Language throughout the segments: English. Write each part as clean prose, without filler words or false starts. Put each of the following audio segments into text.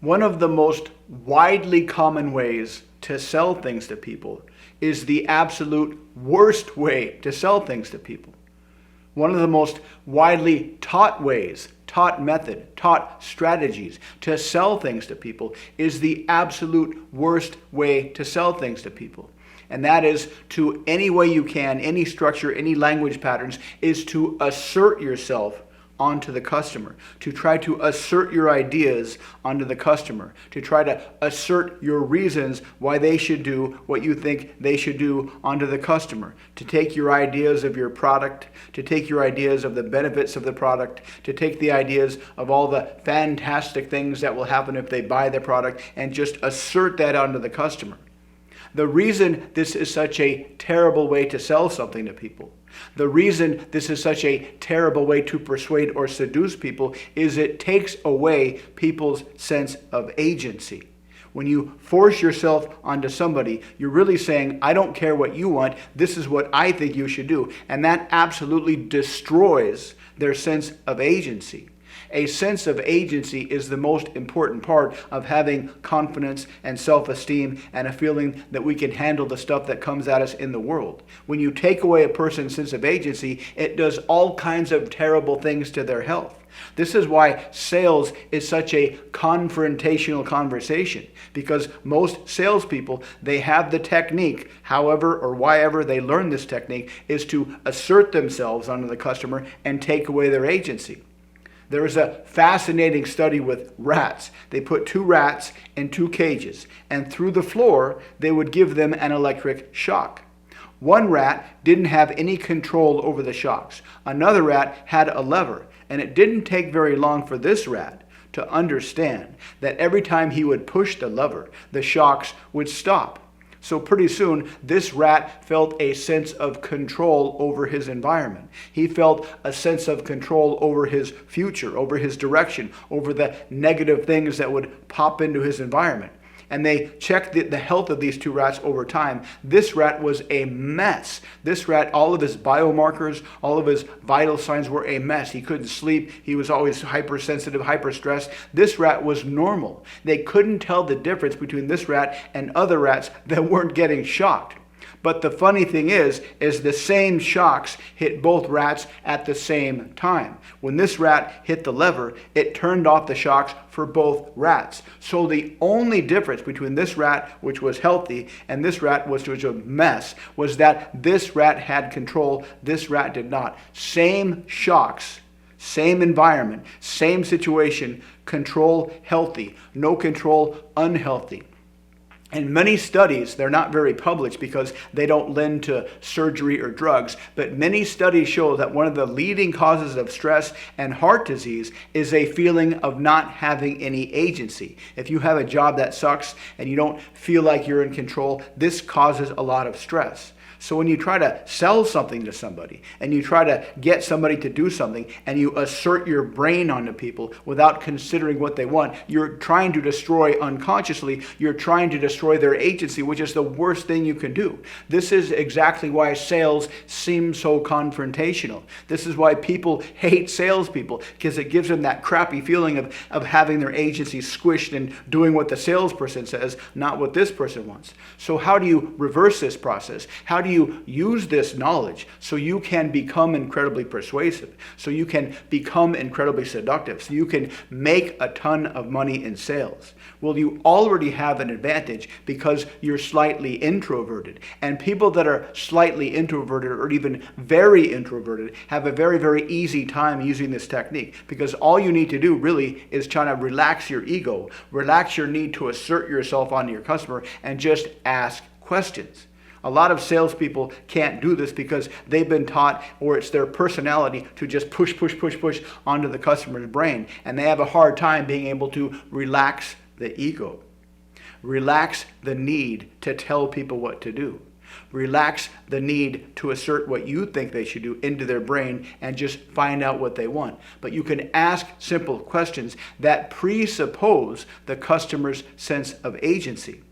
One of the most widely common ways to sell things to people is the absolute worst way to sell things to people. One of the most widely taught ways, taught method, taught strategies to sell things to people is the absolute worst way to sell things to people. And that is to any way you can, any structure, any language patterns, is to assert yourself onto the customer, to try to assert your ideas onto the customer, to try to assert your reasons why they should do what you think they should do onto the customer, to take your ideas of your product, to take your ideas of the benefits of the product, to take the ideas of all the fantastic things that will happen if they buy the product and just assert that onto the customer. The reason this is such a terrible way to sell something to people, the reason this is such a terrible way to persuade or seduce people is it takes away people's sense of agency. When you force yourself onto somebody, you're really saying, I don't care what you want, this is what I think you should do. And that absolutely destroys their sense of agency. A sense of agency is the most important part of having confidence and self-esteem and a feeling that we can handle the stuff that comes at us in the world. When you take away a person's sense of agency, it does all kinds of terrible things to their health. This is why sales is such a confrontational conversation, because most salespeople, they have the technique, however or whyever they learn this technique, is to assert themselves onto the customer and take away their agency. There was a fascinating study with rats. They put 2 rats in 2 cages, and through the floor, they would give them an electric shock. One rat didn't have any control over the shocks. Another rat had a lever, and it didn't take very long for this rat to understand that every time he would push the lever, the shocks would stop. So pretty soon, this rat felt a sense of control over his environment. He felt a sense of control over his future, over his direction, over the negative things that would pop into his environment. And they checked the health of these 2 rats over time. This rat was a mess. This rat, all of his biomarkers, all of his vital signs were a mess. He couldn't sleep. He was always hypersensitive, hyperstressed. This rat was normal. They couldn't tell the difference between this rat and other rats that weren't getting shocked. But the funny thing is the same shocks hit both rats at the same time. When this rat hit the lever, it turned off the shocks for both rats. So the only difference between this rat, which was healthy, and this rat, which was a mess, was that this rat had control, this rat did not. Same shocks, same environment, same situation, control healthy, no control unhealthy. In many studies, they're not very published because they don't lend to surgery or drugs, but many studies show that one of the leading causes of stress and heart disease is a feeling of not having any agency. If you have a job that sucks and you don't feel like you're in control, this causes a lot of stress. So when you try to sell something to somebody and you try to get somebody to do something and you assert your brain onto people without considering what they want, you're trying to destroy unconsciously, you're trying to destroy their agency, which is the worst thing you can do. This is exactly why sales seems so confrontational. This is why people hate salespeople, because it gives them that crappy feeling of having their agency squished and doing what the salesperson says, not what this person wants. So how do you reverse this process? How do you use this knowledge so you can become incredibly persuasive, so you can become incredibly seductive, so you can make a ton of money in sales? Well, you already have an advantage because you're slightly introverted. And people that are slightly introverted or even very introverted have a very, very easy time using this technique, because all you need to do really is try to relax your ego, relax your need to assert yourself onto your customer, and just ask questions. A lot of salespeople can't do this because they've been taught, or it's their personality, to just push onto the customer's brain. And they have a hard time being able to relax the ego. Relax the need to tell people what to do. Relax the need to assert what you think they should do into their brain and just find out what they want. But you can ask simple questions that presuppose the customer's sense of agency.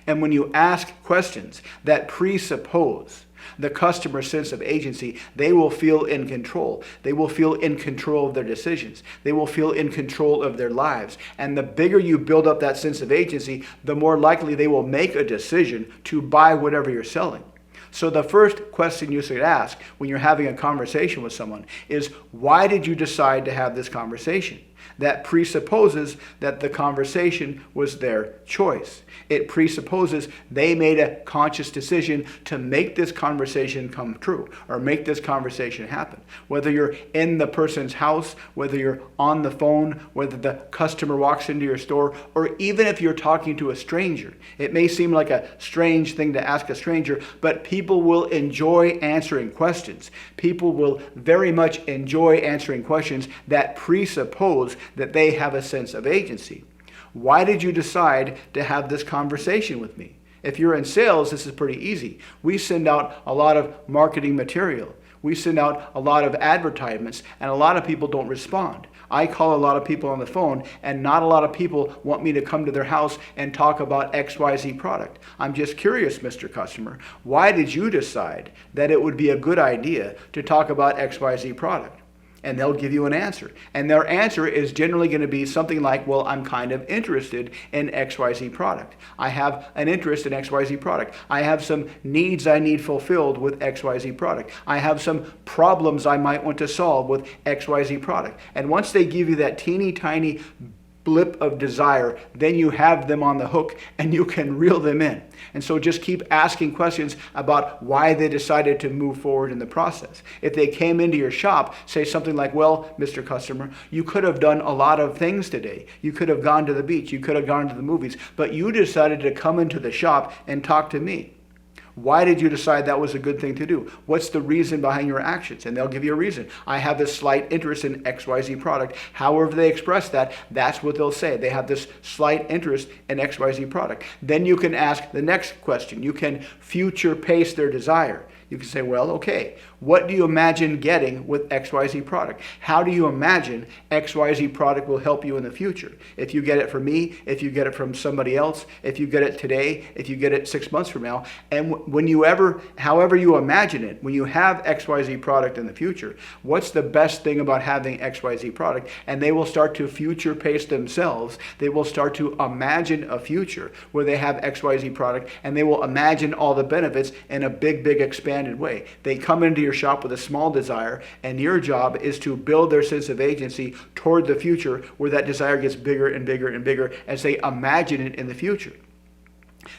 And when you ask questions that presuppose The customer's sense of agency, they will feel in control. They will feel in control of their decisions. They will feel in control of their lives. And the bigger you build up that sense of agency, the more likely they will make a decision to buy whatever you're selling. So the first question you should ask when you're having a conversation with someone is, why did you decide to have this conversation? That presupposes that the conversation was their choice. It presupposes they made a conscious decision to make this conversation come true or make this conversation happen. Whether you're in the person's house, whether you're on the phone, whether the customer walks into your store, or even if you're talking to a stranger. It may seem like a strange thing to ask a stranger, but people will enjoy answering questions. People will very much enjoy answering questions that presuppose that they have a sense of agency. Why did you decide to have this conversation with me? If you're in sales, this is pretty easy. We send out a lot of marketing material. We send out a lot of advertisements, and a lot of people don't respond. I call a lot of people on the phone, and not a lot of people want me to come to their house and talk about XYZ product. I'm just curious, Mr. Customer, why did you decide that it would be a good idea to talk about XYZ product? And they'll give you an answer. And their answer is generally going to be something like, well, I'm kind of interested in XYZ product. I have an interest in XYZ product. I have some needs I need fulfilled with XYZ product. I have some problems I might want to solve with XYZ product. And once they give you that teeny tiny blip of desire, then you have them on the hook and you can reel them in. And so just keep asking questions about why they decided to move forward in the process. If they came into your shop, say something like, well, Mr. Customer, you could have done a lot of things today. You could have gone to the beach, you could have gone to the movies, but you decided to come into the shop and talk to me. Why did you decide that was a good thing to do? What's the reason behind your actions? And they'll give you a reason. I have this slight interest in XYZ product. However they express that, that's what they'll say. They have this slight interest in XYZ product. Then you can ask the next question. You can future pace their desire. You can say, well, okay, what do you imagine getting with XYZ product? How do you imagine XYZ product will help you in the future? If you get it from me, if you get it from somebody else, if you get it today, if you get it 6 months from now, and however you imagine it, when you have XYZ product in the future, what's the best thing about having XYZ product? And they will start to future pace themselves. They will start to imagine a future where they have XYZ product, and they will imagine all the benefits in a big expanded way. They come into your shop with a small desire, and your job is to build their sense of agency toward the future where that desire gets bigger and bigger and bigger as they imagine it in the future.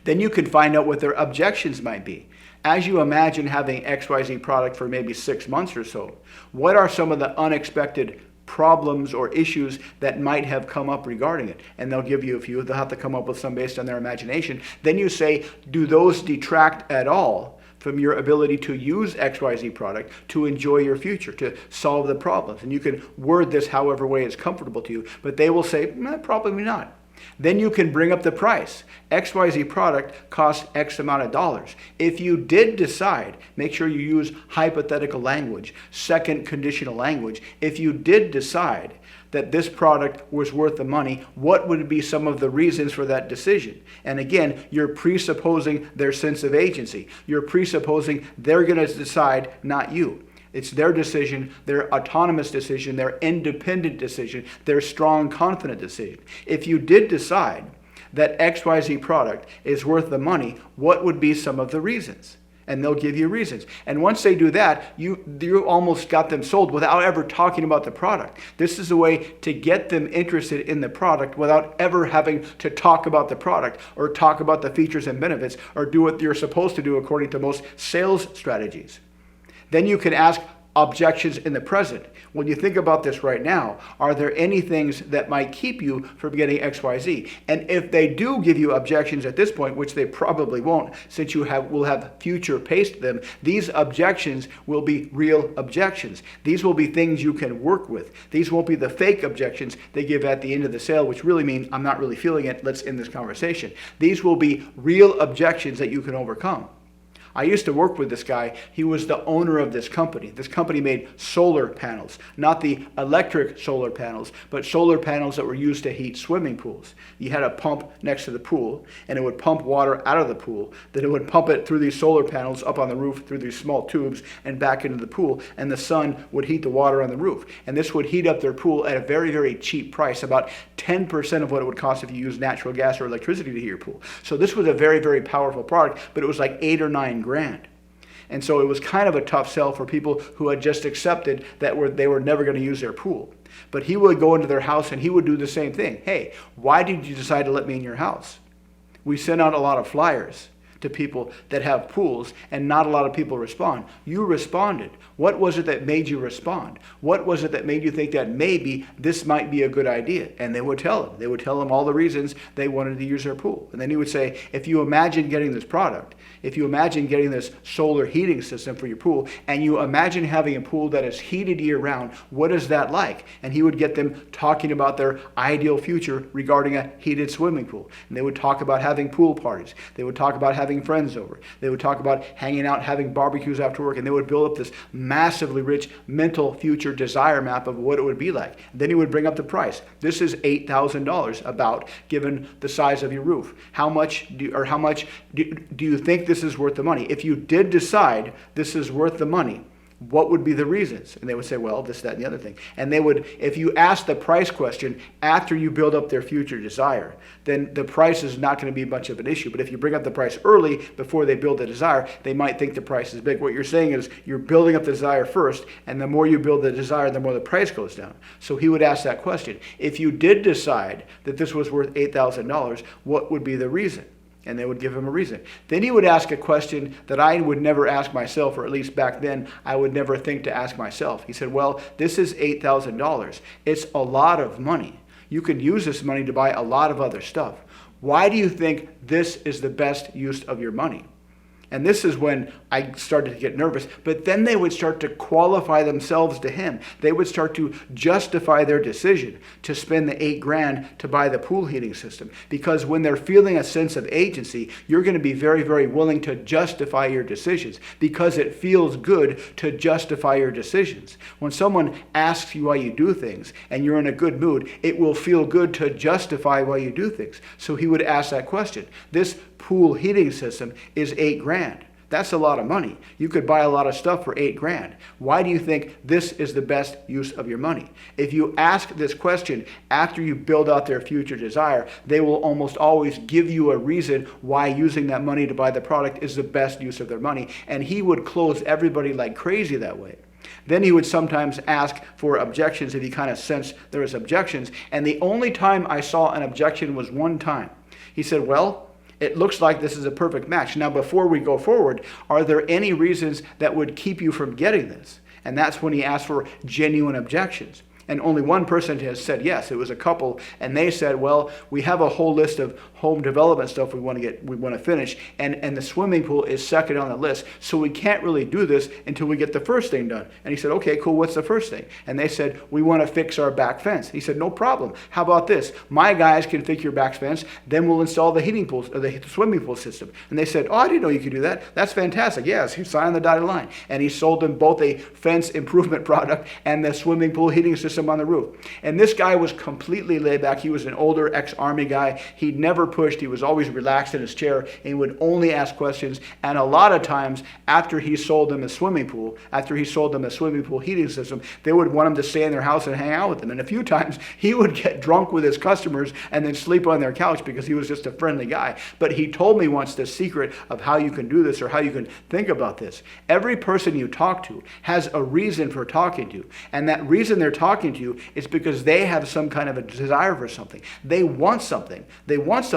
Then you can find out what their objections might be. As you imagine having XYZ product for maybe 6 months or so, what are some of the unexpected problems or issues that might have come up regarding it? And they'll give you a few. They'll have to come up with some based on their imagination. Then you say, do those detract at all from your ability to use XYZ product to enjoy your future, to solve the problems? And you can word this however way is comfortable to you, but they will say, probably not. Then you can bring up the price. XYZ product costs X amount of dollars. If you did decide, make sure you use hypothetical language, second conditional language. If you did decide that this product was worth the money, what would be some of the reasons for that decision? And again, you're presupposing their sense of agency. You're presupposing they're going to decide, not you. It's their decision, their autonomous decision, their independent decision, their strong, confident decision. If you did decide that XYZ product is worth the money, what would be some of the reasons? And they'll give you reasons. And once they do that, you almost got them sold without ever talking about the product. This is a way to get them interested in the product without ever having to talk about the product or talk about the features and benefits or do what you're supposed to do according to most sales strategies. Then you can ask objections in the present. When you think about this right now, are there any things that might keep you from getting XYZ? And if they do give you objections at this point, which they probably won't, since you will have future paced them, these objections will be real objections. These will be things you can work with. These won't be the fake objections they give at the end of the sale, which really mean, I'm not really feeling it, let's end this conversation. These will be real objections that you can overcome. I used to work with this guy. He was the owner of this company. This company made solar panels, not the electric solar panels, but solar panels that were used to heat swimming pools. You had a pump next to the pool, and it would pump water out of the pool. Then it would pump it through these solar panels up on the roof through these small tubes and back into the pool, and the sun would heat the water on the roof. And this would heat up their pool at a very, very cheap price, about 10% of what it would cost if you used natural gas or electricity to heat your pool. So this was a very, very powerful product, but it was like 8 or 9 grand. And so it was kind of a tough sell for people who had just accepted that they were never going to use their pool. But he would go into their house and he would do the same thing. Hey, why did you decide to let me in your house? We sent out a lot of flyers to people that have pools, and not a lot of people respond. You responded. What was it that made you respond? What was it that made you think that maybe this might be a good idea? And they would tell him. They would tell him all the reasons they wanted to use their pool. And then he would say, if you imagine getting this product, if you imagine getting this solar heating system for your pool, and you imagine having a pool that is heated year round, what is that like? And he would get them talking about their ideal future regarding a heated swimming pool. And they would talk about having pool parties. They would talk about having friends over. They would talk about hanging out, having barbecues after work, and they would build up this massively rich mental future desire map of what it would be like. Then he would bring up the price. This is $8,000 about, given the size of your roof. How much do you think this is worth the money? If you did decide this is worth the money, what would be the reasons? And they would say, well, this, that, and the other thing. And they would, if you ask the price question after you build up their future desire, then the price is not going to be much of an issue. But if you bring up the price early before they build the desire, they might think the price is big. What you're saying is you're building up the desire first, and the more you build the desire, the more the price goes down. So he would ask that question. If you did decide that this was worth $8,000, what would be the reason? And they would give him a reason. Then he would ask a question that I would never ask myself, or at least back then, I would never think to ask myself. He said, well, this is $8,000. It's a lot of money. You could use this money to buy a lot of other stuff. Why do you think this is the best use of your money? And this is when I started to get nervous. But then they would start to qualify themselves to him. They would start to justify their decision to spend the 8 grand to buy the pool heating system. Because when they're feeling a sense of agency, you're going to be very, very willing to justify your decisions, because it feels good to justify your decisions. When someone asks you why you do things and you're in a good mood, it will feel good to justify why you do things. So he would ask that question. This pool heating system is 8 grand. That's a lot of money. You could buy a lot of stuff for 8 grand. Why do you think this is the best use of your money? If you ask this question after you build out their future desire, they will almost always give you a reason why using that money to buy the product is the best use of their money. And he would close everybody like crazy that way. Then he would sometimes ask for objections if he kind of sensed there was objections. And the only time I saw an objection was one time. He said, well, it looks like this is a perfect match. Now, before we go forward, are there any reasons that would keep you from getting this? And that's when he asked for genuine objections. And only one person has said yes. It was a couple, and they said, well, we have a whole list of home development stuff we want to finish, and the swimming pool is second on the list, so we can't really do this until we get the first thing done. And he said, okay, cool, what's the first thing? And they said, we want to fix our back fence. He said, no problem. How about this? My guys can fix your back fence, then we'll install the heating pool, or the swimming pool system. And they said, oh, I didn't know you could do that. That's fantastic. Yes, he signed the dotted line. And he sold them both a fence improvement product and the swimming pool heating system on the roof. And this guy was completely laid back. He was an older ex-army guy. He'd never pushed. He was always relaxed in his chair, and he would only ask questions. And a lot of times after he sold them a swimming pool, heating system, they would want him to stay in their house and hang out with them. And a few times he would get drunk with his customers and then sleep on their couch because he was just a friendly guy. But he told me once the secret of how you can do this, or how you can think about this. Every person you talk to has a reason for talking to you. And that reason they're talking to you is because they have some kind of a desire for something. They want something.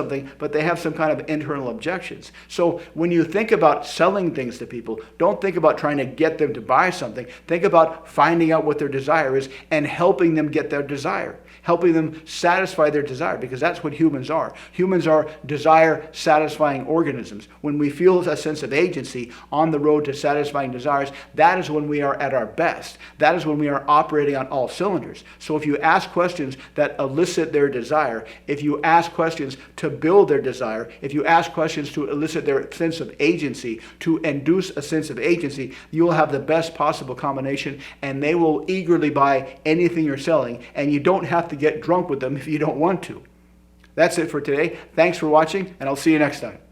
But they have some kind of internal objections. So when you think about selling things to people, don't think about trying to get them to buy something. Think about finding out what their desire is and helping them get their desire. Helping them satisfy their desire, because that's what humans are. Humans are desire-satisfying organisms. When we feel a sense of agency on the road to satisfying desires, that is when we are at our best. That is when we are operating on all cylinders. cylinders. So if you ask questions that elicit their desire, if you ask questions to build their desire, if you ask questions to elicit their sense of agency, to induce a sense of agency, you will have the best possible combination, and they will eagerly buy anything you're selling, and you don't have to get drunk with them if you don't want to. That's it for today. Thanks for watching, and I'll see you next time.